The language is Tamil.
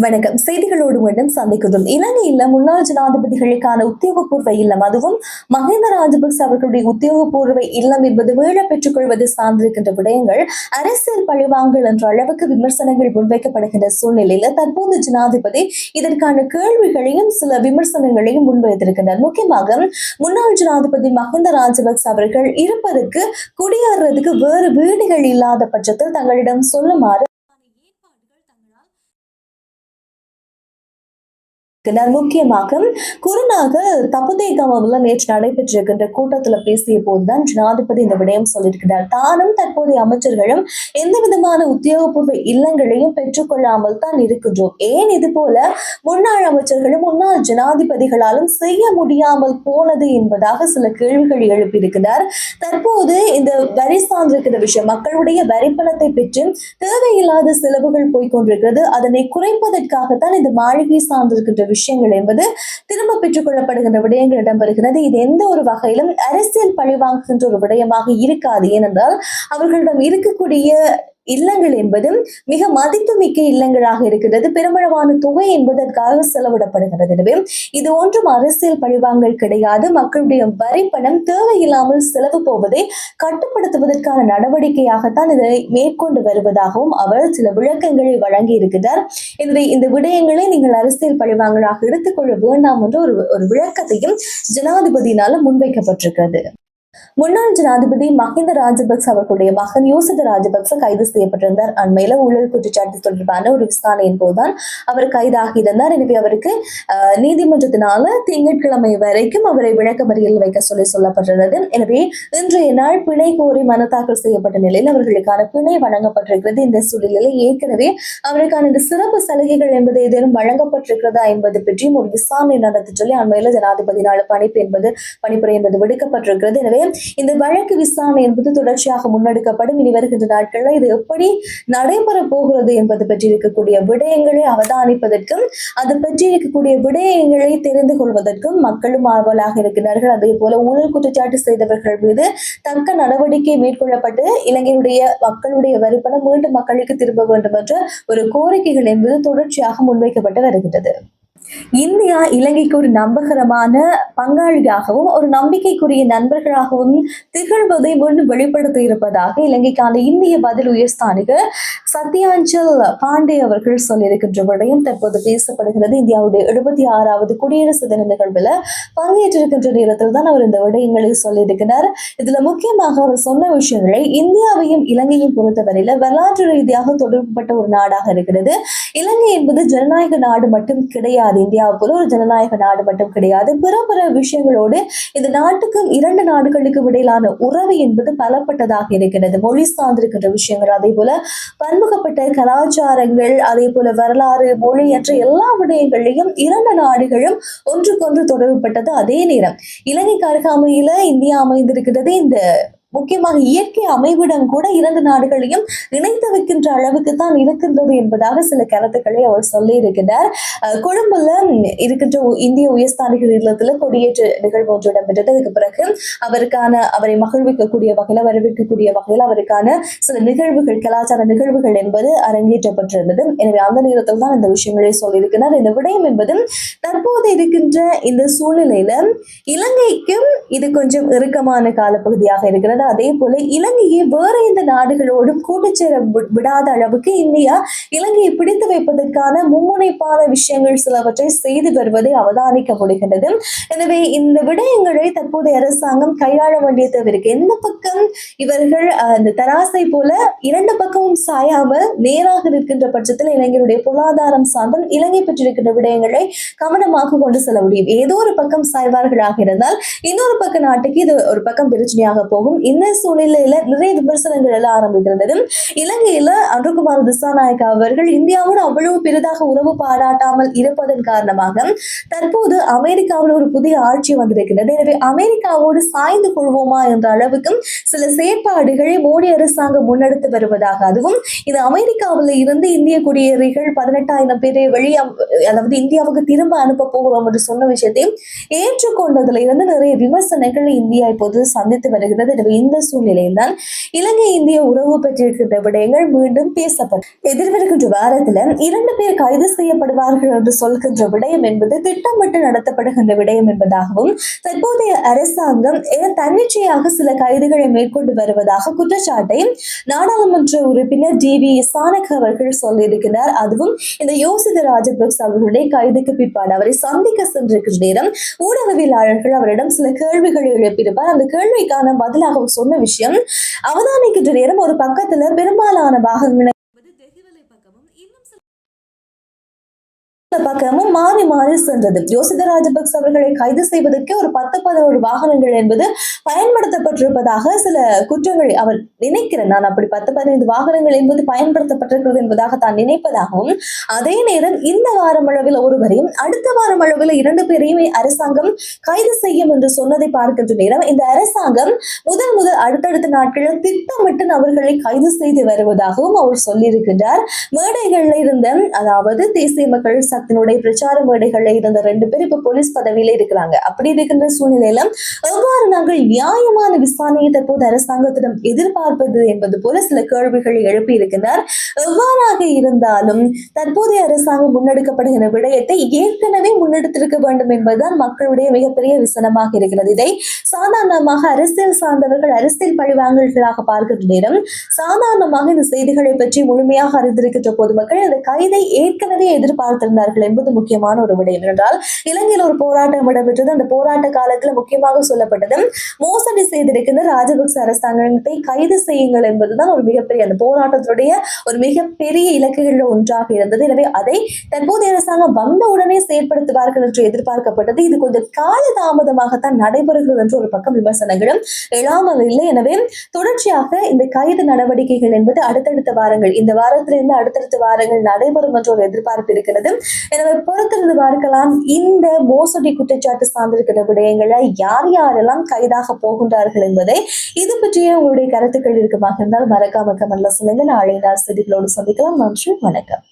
வணக்கம். செய்திகளோடு மீண்டும் சந்திக்கிறோம். இலங்கையில முன்னாள் ஜனாதிபதிகளுக்கான உத்தியோகபூர்வ இல்லம், அதுவும் மஹிந்த ராஜபக்ச அவர்களுடைய உத்தியோகபூர்வ இல்லம் என்பது மீள பெற்றுக் கொள்வது சார்ந்திருக்கின்ற விடயங்கள் அரசியல் பழிவாங்கல் என்ற அளவுக்கு விமர்சனங்கள் முன்வைக்கப்படுகின்ற சூழ்நிலையில தற்போது ஜனாதிபதி இதற்கான கேள்விகளையும் சில விமர்சனங்களையும் முன்வைத்திருக்கின்றனர். முக்கியமாக முன்னாள் ஜனாதிபதி மஹிந்த ராஜபக்ச அவர்கள் இருப்பதற்கு குடியேறுவதற்கு வேறு வீடுகள் இல்லாத பட்சத்தில் தங்களிடம் சொல்லுமாறு முக்கியமாக குருநாக தப்புதேகமவில் நேற்று நடைபெற்றிருக்கின்ற கூட்டத்தில் பேசிய போதுதான் ஜனாதிபதி இந்த விடயம் சொல்லியிருக்கிறார். தானும் தற்போதைய அமைச்சர்களும் எந்த விதமான உத்தியோகபூர்வ இல்லங்களையும் பெற்றுக்கொள்ளாமல் தான் இருக்கின்றோம். ஏன் இது போல முன்னாள் அமைச்சர்களும் முன்னாள் ஜனாதிபதிகளாலும் செய்ய முடியாமல் போனது என்பதாக சில கேள்விகள் எழுப்பியிருக்கிறார். தற்போது இந்த வரி சார்ந்திருக்கிற விஷயம், மக்களுடைய வரிப்பணத்தை பெற்று தேவையில்லாத செலவுகள் போய்கொண்டிருக்கிறது. அதனை குறைப்பதற்காகத்தான் இந்த மாளிகை சார்ந்திருக்கின்ற விஷயங்கள் என்பது திரும்ப பெற்றுக் கொள்ளப்படுகின்ற விடயங்கள் இடம்பெறுகிறது. இது எந்த ஒரு வகையிலும் அரசியல் பழிவாங்குகின்ற ஒரு விடயமாக இருக்காது. ஏனென்றால் அவர்களிடம் இருக்கக்கூடிய இல்லங்கள் என்பதும் மிக மதிப்புமிக்க இல்லங்களாக இருக்கிறது. பெருமளவான தொகை என்பதற்காக செலவிடப்படுகிறது. எனவே இது ஒன்றும் அரசியல் பழிவாங்கல் கிடையாது. மக்களுடைய வரி பணம் தேவையில்லாமல் செலவு போவதை கட்டுப்படுத்துவதற்கான நடவடிக்கையாகத்தான் இதை மேற்கொண்டு வருவதாகவும் அவர் சில விளக்கங்களை வழங்கி இருக்கிறார். எனவே இந்த விடயங்களை நீங்கள் அரசியல் பழிவாங்கலாக எடுத்துக்கொள்ள வேண்டாம் என்ற ஒரு விளக்கத்தையும் ஜனாதிபதியினால முன்வைக்கப்பட்டிருக்கிறது. முன்னாள் ஜனாதிபதி மஹிந்த ராஜபக்ச அவர்களுடைய மகன் யோசித ராஜபக்ச கைது செய்யப்பட்டிருந்தார். அண்மையில ஊழல் குற்றச்சாட்டு தொடர்பான ஒரு விசாரணையின் போதுதான் அவர் கைதாகி இருந்தார். எனவே அவருக்கு நீதிமன்றத்தினால திங்கட்கிழமை வரைக்கும் அவரை விளக்கமறியல் வைக்க சொல்லப்பட்டிருந்தது. எனவே இன்றைய நாள் பிணை கோரி மனு தாக்கல் செய்யப்பட்ட நிலையில் அவர்களுக்கான பிணை வழங்கப்பட்டிருக்கிறது. இந்த சூழ்நிலையில் ஏற்கனவே அவருக்கான இந்த சிறப்பு சலுகைகள் என்பது ஏதேனும் வழங்கப்பட்டிருக்கிறதா என்பது பற்றியும் ஒரு விசாரணை நடத்தி சொல்லி அண்மையில ஜனாதிபதியினால பணிப்புரை என்பது விடுக்கப்பட்டிருக்கிறது. எனவே இந்த வழக்கு விசாரணை என்பது தொடர்ச்சியாக முன்னெடுக்கப்படும். இனி வருகின்ற நாட்களில் இது எப்படி நடைபெற போகிறது என்பது பற்றி இருக்கக்கூடிய விடயங்களை அவதானிப்பதற்கும் அது பற்றி இருக்கக்கூடிய விடயங்களை தெரிந்து கொள்வதற்கும் மக்களும் ஆவலாக இருக்கிறார்கள். அதே போல ஊழல் குற்றச்சாட்டு செய்தவர்கள் மீது தக்க நடவடிக்கை மேற்கொள்ளப்பட்டு இலங்கையுடைய மக்களுடைய வரிப்பணம் மீண்டும் மக்களுக்கு திரும்ப வேண்டும் என்ற ஒரு கோரிக்கைகள் என்பது தொடர்ச்சியாக முன்வைக்கப்பட்டு வருகிறது. இந்தியா இலங்கைக்கு ஒரு நம்பகரமான பங்காளியாகவும் ஒரு நம்பிக்கைக்குரிய நண்பர்களாகவும் திகழ்வதை மீண்டும் வெளிப்படுத்தி இருப்பதாக இலங்கைக்கான இந்திய பதில் உயர்ஸ்தானிகர் சத்யாஞ்சல் பாண்டே அவர்கள் சொல்லியிருக்கின்ற விடயம் தற்போது பேசப்படுகிறது. இந்தியாவுடைய 76வது குடியரசு தின நிகழ்வில் பங்கேற்றிருக்கின்ற நேரத்தில் தான் அவர் இந்த விடயங்களை சொல்லியிருக்கிறார். இதுல முக்கியமாக அவர் சொன்ன விஷயங்களை இந்தியாவையும் இலங்கையும் பொறுத்தவரையில வரலாற்று ரீதியாக தொடர்புபட்ட ஒரு நாடாக இருக்கிறது. இலங்கை என்பது ஜனநாயக நாடு மட்டும் கிடையாது. இந்தியாவை போல ஒரு ஜனநாயக நாடு மட்டும் கிடையாது. பிற விஷயங்களோடு இந்த நாட்டுக்கும் இரண்டு நாடுகளுக்கு இடையிலான உறவு என்பது பலப்பட்டதாக இருக்கிறது. மொழி சார்ந்திருக்கின்ற விஷயங்கள், அதே போல பன்முகப்பட்ட கலாச்சாரங்கள், அதே போல வரலாறு, மொழி என்ற எல்லா விடயங்களையும் இரண்டு நாடுகளும் ஒன்றுக்கொன்று தொடர்புபட்டது. அதே நேரம் இலங்கைக்கு அருகாமையில இந்தியா அமைந்திருக்கிறது. இந்த முக்கியமாக இயற்கை அமைவிடம் கூட இரண்டு நாடுகளையும் இணைத்து வைக்கின்ற அளவுக்கு தான் இருக்கின்றது என்பதாக சில கருத்துக்களை அவர் சொல்லி இருக்கிறார். கொழும்புல இருக்கின்ற இந்திய உயர்ஸ்தானிகர் இல்லத்துல கொடியேற்று நிகழ்வு ஒன்று இடம்பெற்றது. அதுக்கு பிறகு அவரை மகிழ்விக்கக்கூடிய வகையில், வரவேற்கக்கூடிய வகையில் அவருக்கான சில நிகழ்வுகள், கலாச்சார நிகழ்வுகள் என்பது அரங்கேற்றப்பட்டிருந்தது. எனவே அந்த நேரத்தில் தான் இந்த விஷயங்களை சொல்லியிருக்கிறார். இந்த விடயம் என்பது தற்போது இருக்கின்ற இந்த சூழ்நிலையில இலங்கைக்கும் இது கொஞ்சம் இறுக்கமான காலப்பகுதியாக இருக்கிறது. அதே போல இலங்கையை வேற எந்த நாடுகளோடும் கூட்டுச்சேர விடாத அளவுக்கு இந்தியா இலங்கையை பிடித்து வைப்பதற்கான மும்முனைப்பான விஷயங்கள் சிலவற்றை செய்து வருவதை அவதானிக்க முடிகின்றது. எனவே இந்த விடயங்களை தற்போதைய அரசாங்கம் கையாள வேண்டிய தேவை இருக்கு. எந்த பக்கம் இவர்கள் இந்த தராசை போல இரண்டு பக்கமும் சாயாமல் நேராக இருக்கின்ற பட்சத்தில் இலங்கையுடைய பொருளாதாரம் சார்ந்தும் இலங்கை பெற்றிருக்கின்ற விடயங்களை கவனமாக கொண்டு செல்ல முடியும். ஏதோ ஒரு பக்கம் சாய்வார்களாக இருந்தால் இன்னொரு பக்க நாட்டுக்கு இது ஒரு பக்கம் பிரச்சனையாக போகும். இந்த சூழ்நிலையில நிறைய விமர்சனங்கள் எல்லாம் ஆரம்பிக்கிறது. இலங்கையில அன்றுகுமார் திசாநாயக்கா அவர்கள் இந்தியாவோடு அவ்வளவு பெரிதாக உறவு பாராட்டாமல் இருப்பதன் காரணமாக தற்போது அமெரிக்காவில் ஒரு புதிய ஆட்சி வந்திருக்கிறது. எனவே அமெரிக்காவோடு சாய்ந்து கொள்வோமா என்ற அளவுக்கும் சில செயற்பாடுகளை மோடி அரசாங்கம் முன்னெடுத்து வருவதாக, அதுவும் இது அமெரிக்காவில் இருந்து இந்திய குடியேறிகள் 18,000 பேரை அதாவது இந்தியாவுக்கு திரும்ப அனுப்ப போகிறோம் என்று சொன்ன விஷயத்தையும் ஏற்றுக்கொண்டதுல இருந்து நிறைய விமர்சனங்கள் இந்தியா இப்போது சந்தித்து வருகிறது. எனவே இந்த சூழ்நிலையில் தான் இலங்கை இந்திய உறவு பற்றியிருக்கின்ற விடயங்கள் மீண்டும் பேசப்படும். எதிர்வருகின்ற வாரத்தில் 2 பேர் கைது செய்யப்படுவார்கள் என்று சொல்கின்ற விடயம் என்பது திட்டமிட்டு நடத்தப்படுகின்ற விடயம் என்பதாகவும் தற்போதைய அரசாங்கம் தன்னிச்சையாக சில கைதுகளை மேற்கொண்டு வருவதாக குற்றச்சாட்டை நாடாளுமன்ற உறுப்பினர் DV சானக் அவர்கள் சொல்லியிருக்கிறார். அதுவும் இந்த யோசித ராஜபக்ச அவர்களுடைய கைதுக்கு பிற்பாடு அவரை சந்திக்க சென்றிருக்கிற நேரம் ஊடகவியலாளர்கள் அவரிடம் சில கேள்விகளை எழுப்பியிருப்பார். அந்த கேள்விக்கான பதிலாக அவர் சொன்ன விஷயம், அவதானிக்கின்ற நேரம் ஒரு பக்கத்துல பெரும்பாலான பாகங்களை பக்கமும் மாறி மாறி சென்றது. யோசித ராஜபக்ச அவர்களை கைது செய்வதற்கு ஒரு 10-11 வாகனங்கள் என்பது பயன்படுத்தப்பட்டிருப்பதாக சில குற்றங்களை அவர் நினைக்கிறேன். நான் அப்படி 10-15 வாகனங்கள் என்பது பயன்படுத்தப்பட்டிருக்கிறது என்பதாக தான் நினைப்பதாகவும், அதே நேரம் இந்த வாரம் அளவில் ஒருவரையும் அடுத்த வாரம் அளவில் 2 பேரையுமே அரசாங்கம் கைது செய்யும் என்று சொன்னதை பார்க்கின்ற நேரம் இந்த அரசாங்கம் முதல் அடுத்தடுத்த நாட்களில் திட்டமிட்டு அவர்களை கைது செய்து வருவதாகவும் அவர் சொல்லியிருக்கின்றார். மேடைகள்ல இருந்த, அதாவது தேசிய மக்கள் சக்தியினுடைய பிரச்சார மேடைகள்ல இருந்த 2 பேர் இப்ப போலீஸ் பதவியில இருக்கிறாங்க. அப்படி இருக்கின்ற சூழ்நிலையில எவ்வாறு நாங்கள் நியாயமான விசாரணையை தற்போது அரசாங்கத்திடம் எதிர்பார்ப்பது என்பது போல சில கேள்விகளை எழுப்பி இருக்கின்றார். எவ்வாறாக இருந்தாலும் தற்போதைய அரசாங்கம் முன்னெடுக்கப்படுகிற விடயத்தை ஏற்கனவே முன்னெடுத்திருக்க வேண்டும் என்பதுதான் மக்களுடைய மிகப்பெரிய விசனமாக இருக்கிறது. இதை சாதாரணமாக அரசியல் சார்ந்தவர்கள் அரசியல் பழிவாங்கல்களாக பார்க்கின்ற நேரம் சாதாரணமாக இந்த செய்திகளை பற்றி முழுமையாக அறிந்திருக்கின்ற பொதுமக்கள் இந்த கைதை ஏற்கனவே எதிர்பார்த்திருந்தார்கள் என்பது முக்கியமான ஒரு விடயம். என்றால் இலங்கையில் ஒரு போராட்டம் இடம்பெற்றது. அந்த போராட்ட காலத்துல முக்கியமாக சொல்லப்பட்டது, மோசடி செய்திருக்கின்ற ராஜபக்ச அரசாங்கத்தை கைது செய்யுங்கள் என்பதுதான் ஒரு மிகப்பெரிய அந்த போராட்டத்துடைய ஒரு மிகப்பெரிய இலக்குகளில் ஒன்றாக இருந்தது. எனவே அதை தற்போதைய அரசாங்கம் வந்தவுடனே செயற்படுத்துவார்கள் என்று எதிர்பார்க்கப்பட்டது. இது கொஞ்சம் காலதாமதமாகத்தான் நடைபெறுகிறது என்று ஒரு பக்கம் விமர்சனங்களும் எழாமல் இல்லை. எனவே தொடர்ச்சியாக இந்த கைது நடவடிக்கைகள் என்பது அடுத்தடுத்த வாரங்கள், இந்த வாரத்திலிருந்து அடுத்தடுத்த வாரங்கள் நடைபெறும் என்ற ஒரு எதிர்பார்ப்பு இருக்கிறது. எனவே பொறுத்திருந்து பார்க்கலாம் இந்த மோசடி குற்றச்சாட்டு சார்ந்திருக்கிற விடயங்களை யாரெல்லாம் கைதாக போகின்றார்கள் என்பதை. இது பற்றிய உங்களுடைய கருத்துக்கள் இருக்குமாக இருந்தால் மறக்காம கமெண்ட்ல சொல்லுங்க. நாளை நாள் செய்திகளோடு சந்திக்கலாம். நன்றி, வணக்கம்.